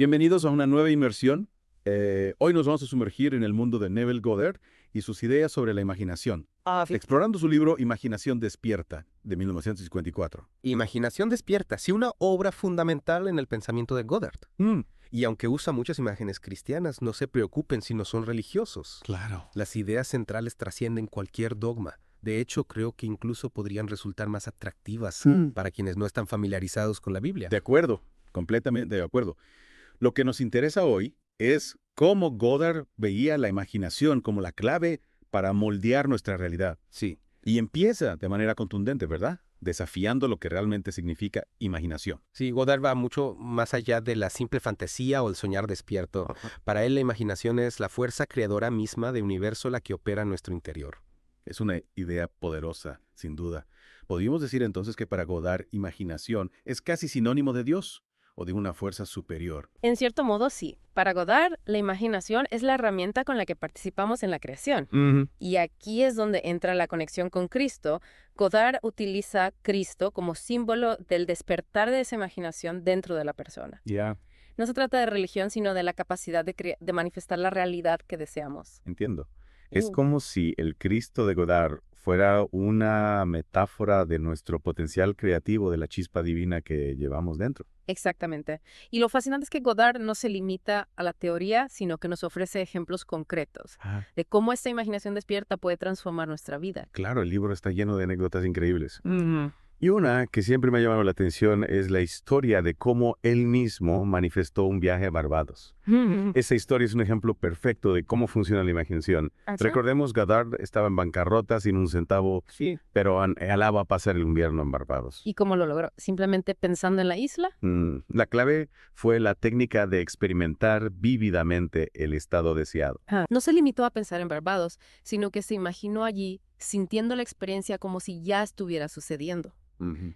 Bienvenidos a una nueva inmersión. Hoy nos vamos a sumergir en el mundo de Neville Goddard y sus ideas sobre la imaginación, explorando su libro Imaginación Despierta, de 1954. Imaginación despierta, sí, una obra fundamental en el pensamiento de Goddard. Y aunque usa muchas imágenes cristianas, no se preocupen si no son religiosos. Claro. Las ideas centrales trascienden cualquier dogma. De hecho, creo que incluso podrían resultar más atractivas para quienes no están familiarizados con la Biblia. De acuerdo, completamente de acuerdo. Lo que nos interesa hoy es cómo Goddard veía la imaginación como la clave para moldear nuestra realidad. Sí. Y empieza de manera contundente, ¿verdad? Desafiando lo que realmente significa imaginación. Sí, Goddard va mucho más allá de la simple fantasía o el soñar despierto. Para él, la imaginación es la fuerza creadora misma de universo la que opera en nuestro interior. Es una idea poderosa, sin duda. Podríamos decir entonces que para Goddard, imaginación es casi sinónimo de Dios o de una fuerza superior. En cierto modo, sí. Para Goddard, la imaginación es la herramienta con la que participamos en la creación. Y aquí es donde entra la conexión con Cristo. Goddard utiliza Cristo como símbolo del despertar de esa imaginación dentro de la persona. Ya, No se trata de religión, sino de la capacidad de manifestar la realidad que deseamos. entiendo. Es como si el Cristo de Goddard fuera una metáfora de nuestro potencial creativo, de la chispa divina que llevamos dentro. Exactamente. Y lo fascinante es que Goddard no se limita a la teoría, sino que nos ofrece ejemplos concretos de cómo esta imaginación despierta puede transformar nuestra vida. Claro, el libro está lleno de anécdotas increíbles. Y una que siempre me ha llamado la atención es la historia de cómo él mismo manifestó un viaje a Barbados. Esa historia es un ejemplo perfecto de cómo funciona la imaginación. ¿Así? Recordemos, Goddard estaba en bancarrota, sin un centavo, pero anhelaba pasar el invierno en Barbados. ¿Y cómo lo logró? ¿Simplemente pensando en la isla? La clave fue la técnica de experimentar vívidamente el estado deseado. No se limitó a pensar en Barbados, sino que se imaginó allí, sintiendo la experiencia como si ya estuviera sucediendo.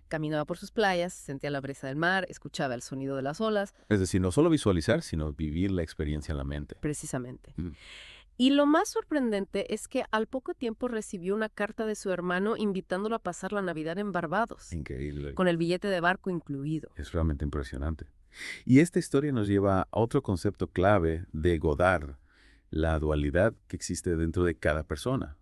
Caminaba por sus playas, sentía la brisa del mar, escuchaba el sonido de las olas. Es decir, no solo visualizar, sino vivir la experiencia en la mente. Precisamente. Y lo más sorprendente es que al poco tiempo recibió una carta de su hermano invitándolo a pasar la Navidad en Barbados, Increíble. con el billete de barco incluido. Es realmente impresionante. Y esta historia nos lleva a otro concepto clave de Goddard, la dualidad que existe dentro de cada persona.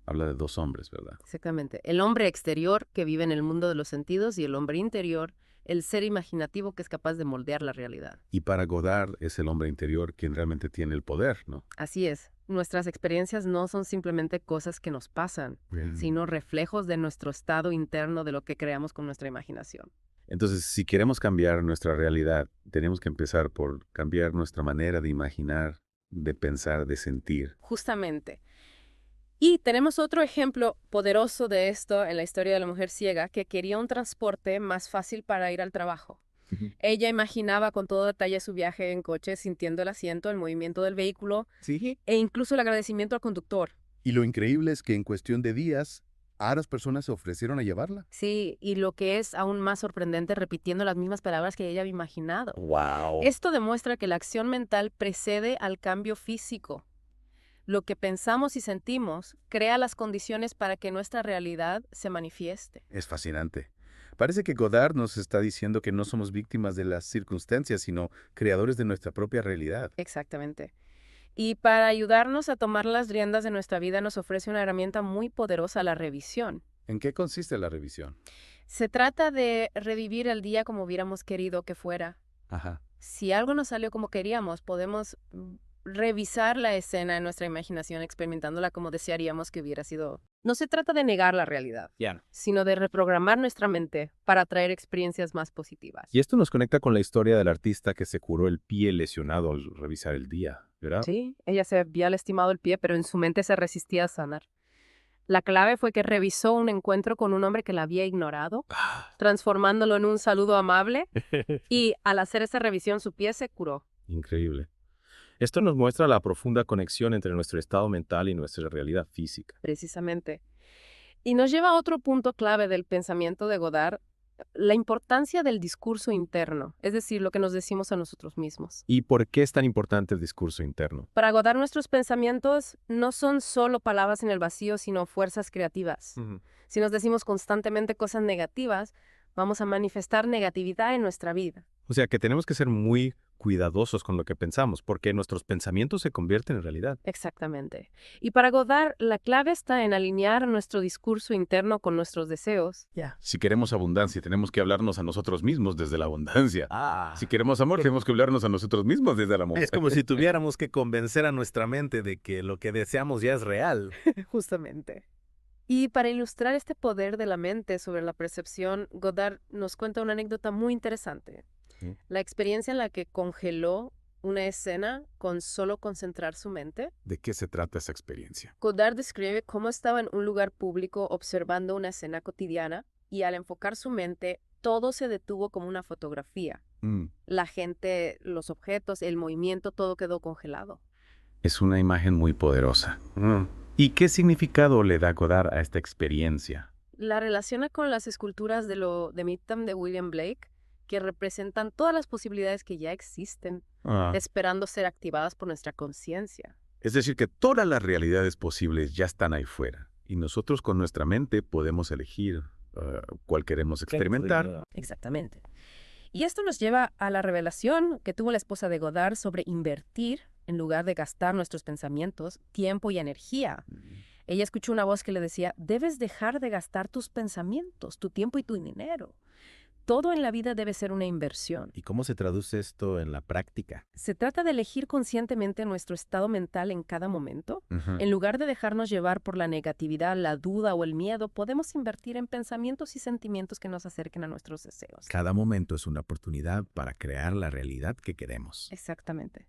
Habla de dos hombres, ¿verdad? Exactamente. El hombre exterior que vive en el mundo de los sentidos y el hombre interior, el ser imaginativo que es capaz de moldear la realidad. Y para Goddard es el hombre interior quien realmente tiene el poder, ¿no? Así es. Nuestras experiencias no son simplemente cosas que nos pasan, sino reflejos de nuestro estado interno de lo que creamos con nuestra imaginación. Entonces, si queremos cambiar nuestra realidad, tenemos que empezar por cambiar nuestra manera de imaginar, de pensar, de sentir. Justamente. Y tenemos otro ejemplo poderoso de esto en la historia de la mujer ciega que quería un transporte más fácil para ir al trabajo. Ella imaginaba con todo detalle su viaje en coche, sintiendo el asiento, el movimiento del vehículo Sí. e incluso el agradecimiento al conductor. Y lo increíble es que en cuestión de días, varias personas se ofrecieron a llevarla. Sí, y lo que es aún más sorprendente, repitiendo las mismas palabras que ella había imaginado. ¡Wow! Esto demuestra que la acción mental precede al cambio físico. Lo que pensamos y sentimos crea las condiciones para que nuestra realidad se manifieste. Es fascinante. Parece que Godard nos está diciendo que no somos víctimas de las circunstancias, sino creadores de nuestra propia realidad. Exactamente. Y para ayudarnos a tomar las riendas de nuestra vida nos ofrece una herramienta muy poderosa, la revisión. ¿En qué consiste la revisión? Se trata de revivir el día como hubiéramos querido que fuera. Ajá. Si algo no salió como queríamos, podemos revisar la escena en nuestra imaginación experimentándola como desearíamos que hubiera sido. No se trata de negar la realidad, sino de reprogramar nuestra mente para atraer experiencias más positivas. Y esto nos conecta con la historia del artista que se curó el pie lesionado al revisar el día, ¿verdad? Sí, ella se había lastimado el pie, pero en su mente se resistía a sanar. La clave fue que revisó un encuentro con un hombre que la había ignorado, transformándolo en un saludo amable, y al hacer esa revisión su pie se curó. Increíble. Esto nos muestra la profunda conexión entre nuestro estado mental y nuestra realidad física. Precisamente. Y nos lleva a otro punto clave del pensamiento de Goddard, la importancia del discurso interno, es decir, lo que nos decimos a nosotros mismos. ¿Y por qué es tan importante el discurso interno? Para Goddard, nuestros pensamientos no son solo palabras en el vacío, sino fuerzas creativas. Si nos decimos constantemente cosas negativas, vamos a manifestar negatividad en nuestra vida. O sea, que tenemos que ser muy cuidadosos con lo que pensamos, porque nuestros pensamientos se convierten en realidad. Exactamente. Y para Godard, la clave está en alinear nuestro discurso interno con nuestros deseos. Si queremos abundancia, tenemos que hablarnos a nosotros mismos desde la abundancia. Ah, Si queremos amor, tenemos que hablarnos a nosotros mismos desde el amor. es como si tuviéramos que convencer a nuestra mente de que lo que deseamos ya es real. Justamente. Y para ilustrar este poder de la mente sobre la percepción, Godard nos cuenta una anécdota muy interesante. Sí. La experiencia en la que congeló una escena con solo concentrar su mente. ¿De qué se trata esa experiencia? Godard describe cómo estaba en un lugar público observando una escena cotidiana y al enfocar su mente, todo se detuvo como una fotografía. La gente, los objetos, el movimiento, todo quedó congelado. Es una imagen muy poderosa. ¿Y qué significado le da Godard a esta experiencia? La relaciona con las esculturas de Midtown de William Blake, que representan todas las posibilidades que ya existen, esperando ser activadas por nuestra conciencia. Es decir, que todas las realidades posibles ya están ahí fuera. Y nosotros con nuestra mente podemos elegir cuál queremos experimentar. Exactamente. Y esto nos lleva a la revelación que tuvo la esposa de Godard sobre invertir, en lugar de gastar nuestros pensamientos, tiempo y energía. Ella escuchó una voz que le decía, debes dejar de gastar tus pensamientos, tu tiempo y tu dinero. Todo en la vida debe ser una inversión. ¿Y cómo se traduce esto en la práctica? Se trata de elegir conscientemente nuestro estado mental en cada momento. En lugar de dejarnos llevar por la negatividad, la duda o el miedo, podemos invertir en pensamientos y sentimientos que nos acerquen a nuestros deseos. Cada momento es una oportunidad para crear la realidad que queremos. Exactamente.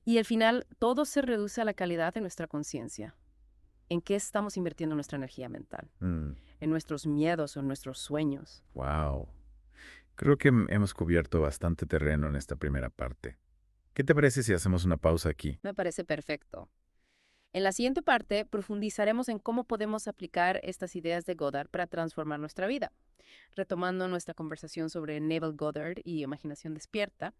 Y al final, todo se reduce a la calidad de nuestra conciencia. ¿En qué estamos invirtiendo nuestra energía mental? ¿En nuestros miedos o en nuestros sueños? Wow. Creo que hemos cubierto bastante terreno en esta primera parte. ¿Qué te parece si hacemos una pausa aquí? Me parece perfecto. En la siguiente parte profundizaremos en cómo podemos aplicar estas ideas de Godard para transformar nuestra vida. Retomando nuestra conversación sobre Neville Goddard y imaginación despierta,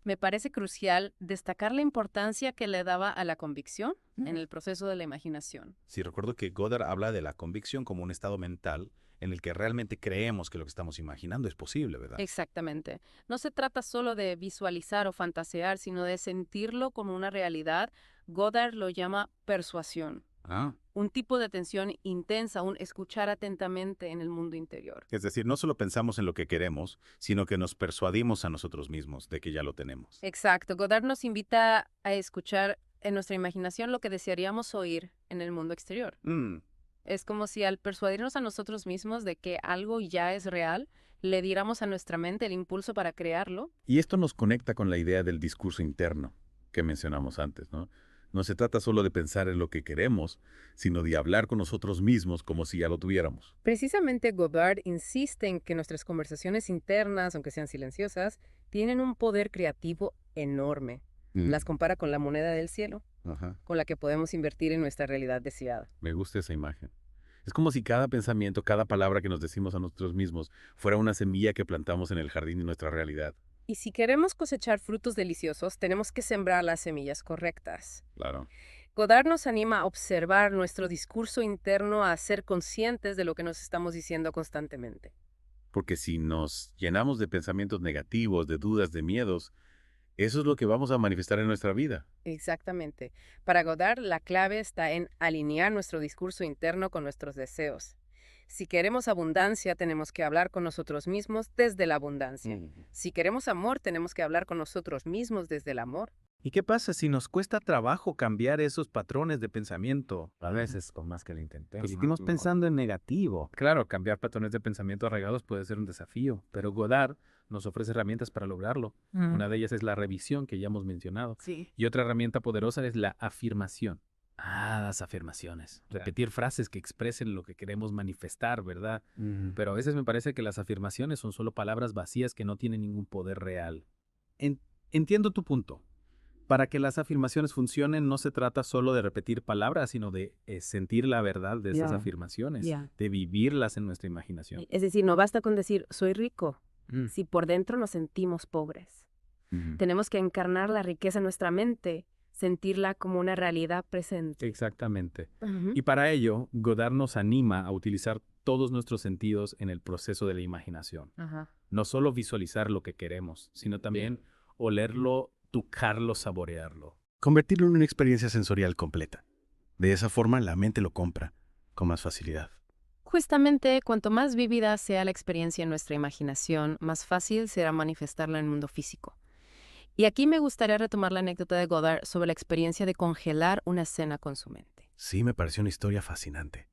me parece crucial destacar la importancia que le daba a la convicción en el proceso de la imaginación. Sí, recuerdo que Goddard habla de la convicción como un estado mental en el que realmente creemos que lo que estamos imaginando es posible, ¿verdad? Exactamente. No se trata solo de visualizar o fantasear, sino de sentirlo como una realidad. Goddard lo llama persuasión. Un tipo de atención intensa, un escuchar atentamente en el mundo interior. Es decir, no solo pensamos en lo que queremos, sino que nos persuadimos a nosotros mismos de que ya lo tenemos. Exacto. Godard nos invita a escuchar en nuestra imaginación lo que desearíamos oír en el mundo exterior. Es como si al persuadirnos a nosotros mismos de que algo ya es real, le diéramos a nuestra mente el impulso para crearlo. Y esto nos conecta con la idea del discurso interno que mencionamos antes, ¿no? No se trata solo de pensar en lo que queremos, sino de hablar con nosotros mismos como si ya lo tuviéramos. Precisamente Godard insiste en que nuestras conversaciones internas, aunque sean silenciosas, tienen un poder creativo enorme. Las compara con la moneda del cielo, con la que podemos invertir en nuestra realidad deseada. Me gusta esa imagen. Es como si cada pensamiento, cada palabra que nos decimos a nosotros mismos fuera una semilla que plantamos en el jardín de nuestra realidad. Y si queremos cosechar frutos deliciosos, tenemos que sembrar las semillas correctas. Claro. Godard nos anima a observar nuestro discurso interno, a ser conscientes de lo que nos estamos diciendo constantemente. Porque si nos llenamos de pensamientos negativos, de dudas, de miedos, eso es lo que vamos a manifestar en nuestra vida. Exactamente. Para Godard, la clave está en alinear nuestro discurso interno con nuestros deseos. Si queremos abundancia, tenemos que hablar con nosotros mismos desde la abundancia. Si queremos amor, tenemos que hablar con nosotros mismos desde el amor. ¿Y qué pasa si nos cuesta trabajo cambiar esos patrones de pensamiento? A veces, con más que lo intentemos. Que seguimos pensando en negativo. Claro, cambiar patrones de pensamiento arraigados puede ser un desafío, pero Godard nos ofrece herramientas para lograrlo. Una de ellas es la revisión, que ya hemos mencionado. Sí. Y otra herramienta poderosa es la afirmación. Las afirmaciones. Repetir frases que expresen lo que queremos manifestar, ¿verdad? Pero a veces me parece que las afirmaciones son solo palabras vacías que no tienen ningún poder real. Entiendo tu punto. Para que las afirmaciones funcionen, no se trata solo de repetir palabras, sino de sentir la verdad de esas afirmaciones, de vivirlas en nuestra imaginación. Es decir, no basta con decir, soy rico, si por dentro nos sentimos pobres. Tenemos que encarnar la riqueza en nuestra mente, sentirla como una realidad presente. Exactamente. Y para ello, Godard nos anima a utilizar todos nuestros sentidos en el proceso de la imaginación. No solo visualizar lo que queremos, sino también olerlo, tocarlo, saborearlo. Convertirlo en una experiencia sensorial completa. De esa forma, la mente lo compra con más facilidad. Justamente, cuanto más vívida sea la experiencia en nuestra imaginación, más fácil será manifestarla en el mundo físico. Y aquí me gustaría retomar la anécdota de Godard sobre la experiencia de congelar una escena con su mente. Sí, me pareció una historia fascinante.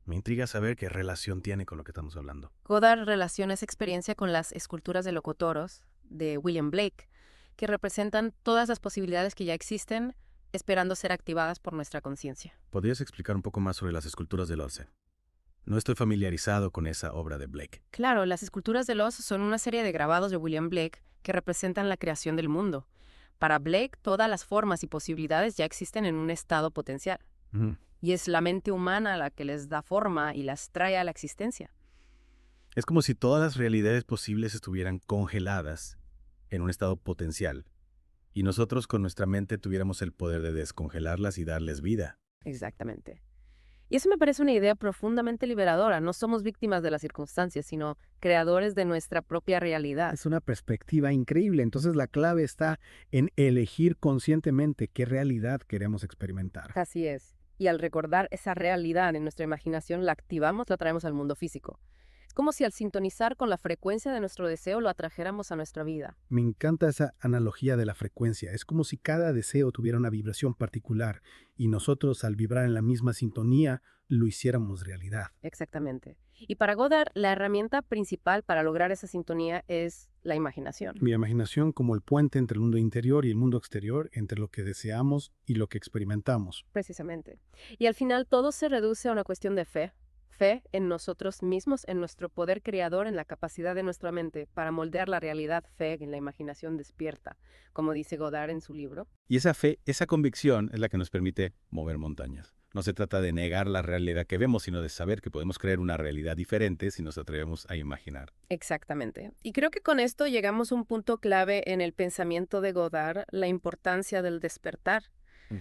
Me intriga saber qué relación tiene con lo que estamos hablando. Godard relaciona esa experiencia con las esculturas de locotoros de William Blake, que representan todas las posibilidades que ya existen, esperando ser activadas por nuestra conciencia. ¿Podrías explicar un poco más sobre las esculturas de Lorce? No estoy familiarizado con esa obra de Blake. Claro, las esculturas de Los son una serie de grabados de William Blake que representan la creación del mundo. Para Blake, todas las formas y posibilidades ya existen en un estado potencial. Y es la mente humana la que les da forma y las trae a la existencia. Es como si todas las realidades posibles estuvieran congeladas en un estado potencial, y nosotros con nuestra mente tuviéramos el poder de descongelarlas y darles vida. Exactamente. Y eso me parece una idea profundamente liberadora. No somos víctimas de las circunstancias, sino creadores de nuestra propia realidad. Es una perspectiva increíble. Entonces la clave está en elegir conscientemente qué realidad queremos experimentar. Así es. Y al recordar esa realidad en nuestra imaginación, la activamos, la traemos al mundo físico. Es como si al sintonizar con la frecuencia de nuestro deseo lo atrajéramos a nuestra vida. Me encanta esa analogía de la frecuencia. Es como si cada deseo tuviera una vibración particular y nosotros, al vibrar en la misma sintonía, lo hiciéramos realidad. Exactamente. Y para Godard, la herramienta principal para lograr esa sintonía es la imaginación. Mi imaginación como el puente entre el mundo interior y el mundo exterior, entre lo que deseamos y lo que experimentamos. Precisamente. Y al final todo se reduce a una cuestión de fe. Fe en nosotros mismos, en nuestro poder creador, en la capacidad de nuestra mente para moldear la realidad, fe en la imaginación despierta, como dice Godard en su libro. Y esa fe, esa convicción es la que nos permite mover montañas. No se trata de negar la realidad que vemos, sino de saber que podemos crear una realidad diferente si nos atrevemos a imaginar. Exactamente. Y creo que con esto llegamos a un punto clave en el pensamiento de Godard, la importancia del despertar.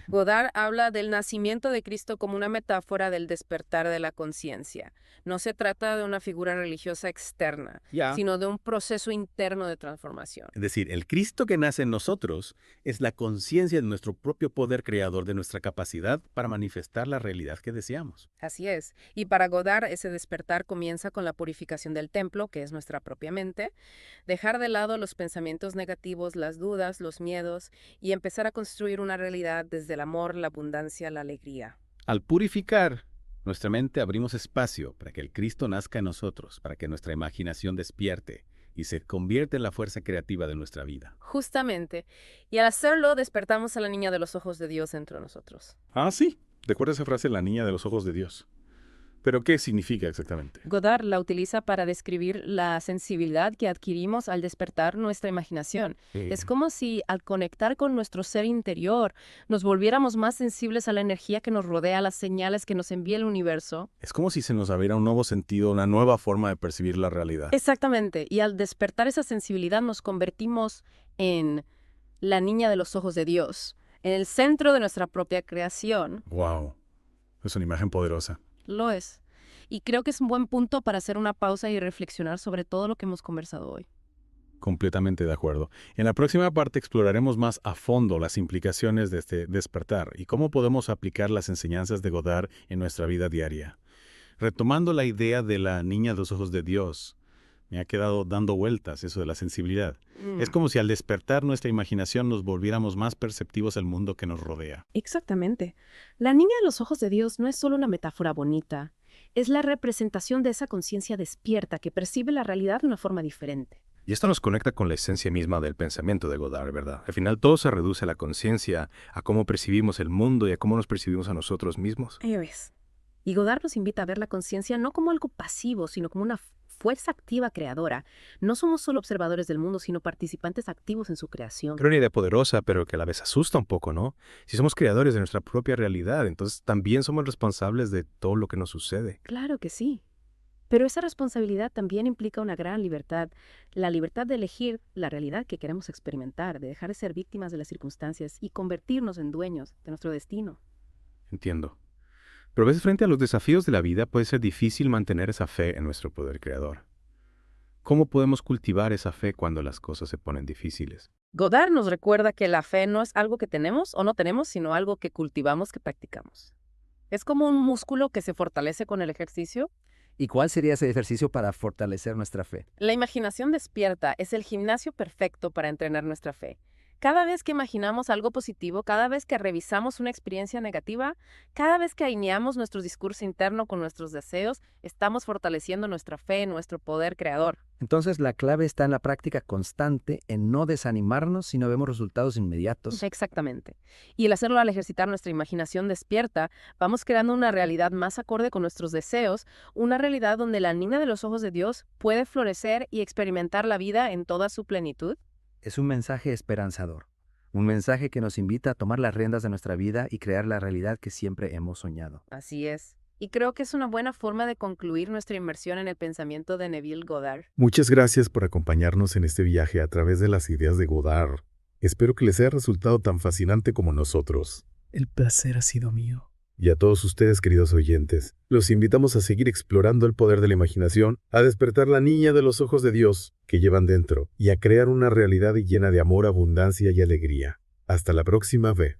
Godard habla del nacimiento de Cristo como una metáfora del despertar de la conciencia. No se trata de una figura religiosa externa, sino de un proceso interno de transformación. Es decir, el Cristo que nace en nosotros es la conciencia de nuestro propio poder creador, de nuestra capacidad para manifestar la realidad que deseamos. Así es. Y para Godard, ese despertar comienza con la purificación del templo, que es nuestra propia mente, dejar de lado los pensamientos negativos, las dudas, los miedos, y empezar a construir una realidad desde el amor, la abundancia, la alegría. Al purificar nuestra mente, abrimos espacio para que el Cristo nazca en nosotros, para que nuestra imaginación despierte y se convierta en la fuerza creativa de nuestra vida. Justamente. Y al hacerlo, despertamos a la niña de los ojos de Dios entre nosotros. Ah, sí. Recuerda esa frase, la niña de los ojos de Dios. ¿Pero qué significa exactamente? Godard la utiliza para describir la sensibilidad que adquirimos al despertar nuestra imaginación. Es como si al conectar con nuestro ser interior nos volviéramos más sensibles a la energía que nos rodea, a las señales que nos envía el universo. Es como si se nos abriera un nuevo sentido, una nueva forma de percibir la realidad. Exactamente. Y al despertar esa sensibilidad nos convertimos en la niña de los ojos de Dios, en el centro de nuestra propia creación. ¡Wow! Es una imagen poderosa. Lo es. Y creo que es un buen punto para hacer una pausa y reflexionar sobre todo lo que hemos conversado hoy. Completamente de acuerdo. En la próxima parte exploraremos más a fondo las implicaciones de este despertar y cómo podemos aplicar las enseñanzas de Godard en nuestra vida diaria. Retomando la idea de la niña de los ojos de Dios, me ha quedado dando vueltas eso de la sensibilidad. Es como si al despertar nuestra imaginación nos volviéramos más perceptivos al mundo que nos rodea. Exactamente. La niña de los ojos de Dios no es solo una metáfora bonita, es la representación de esa conciencia despierta que percibe la realidad de una forma diferente. Y esto nos conecta con la esencia misma del pensamiento de Godard, ¿verdad? Al final todo se reduce a la conciencia, a cómo percibimos el mundo y a cómo nos percibimos a nosotros mismos. Ahí ves. Y Godard nos invita a ver la conciencia no como algo pasivo, sino como una fuerza activa creadora. No somos solo observadores del mundo, sino participantes activos en su creación. Creo una idea poderosa, pero que a la vez asusta un poco, ¿no? Si somos creadores de nuestra propia realidad, entonces también somos responsables de todo lo que nos sucede. Claro que sí. Pero esa responsabilidad también implica una gran libertad, la libertad de elegir la realidad que queremos experimentar, de dejar de ser víctimas de las circunstancias y convertirnos en dueños de nuestro destino. Entiendo. Pero a veces frente a los desafíos de la vida puede ser difícil mantener esa fe en nuestro poder creador. ¿Cómo podemos cultivar esa fe cuando las cosas se ponen difíciles? Godard nos recuerda que la fe no es algo que tenemos o no tenemos, sino algo que cultivamos, que practicamos. Es como un músculo que se fortalece con el ejercicio. ¿Y cuál sería ese ejercicio para fortalecer nuestra fe? La imaginación despierta es el gimnasio perfecto para entrenar nuestra fe. Cada vez que imaginamos algo positivo, cada vez que revisamos una experiencia negativa, cada vez que alineamos nuestro discurso interno con nuestros deseos, estamos fortaleciendo nuestra fe, nuestro poder creador. Entonces la clave está en la práctica constante, en no desanimarnos si no vemos resultados inmediatos. Exactamente. Y el hacerlo al ejercitar nuestra imaginación despierta, vamos creando una realidad más acorde con nuestros deseos, una realidad donde la niña de los ojos de Dios puede florecer y experimentar la vida en toda su plenitud. Es un mensaje esperanzador, un mensaje que nos invita a tomar las riendas de nuestra vida y crear la realidad que siempre hemos soñado. Así es. Y creo que es una buena forma de concluir nuestra inmersión en el pensamiento de Neville Goddard. Muchas gracias por acompañarnos en este viaje a través de las ideas de Goddard. Espero que les haya resultado tan fascinante como nosotros. El placer ha sido mío. Y a todos ustedes, queridos oyentes, los invitamos a seguir explorando el poder de la imaginación, a despertar la niña de los ojos de Dios que llevan dentro y a crear una realidad llena de amor, abundancia y alegría. Hasta la próxima vez.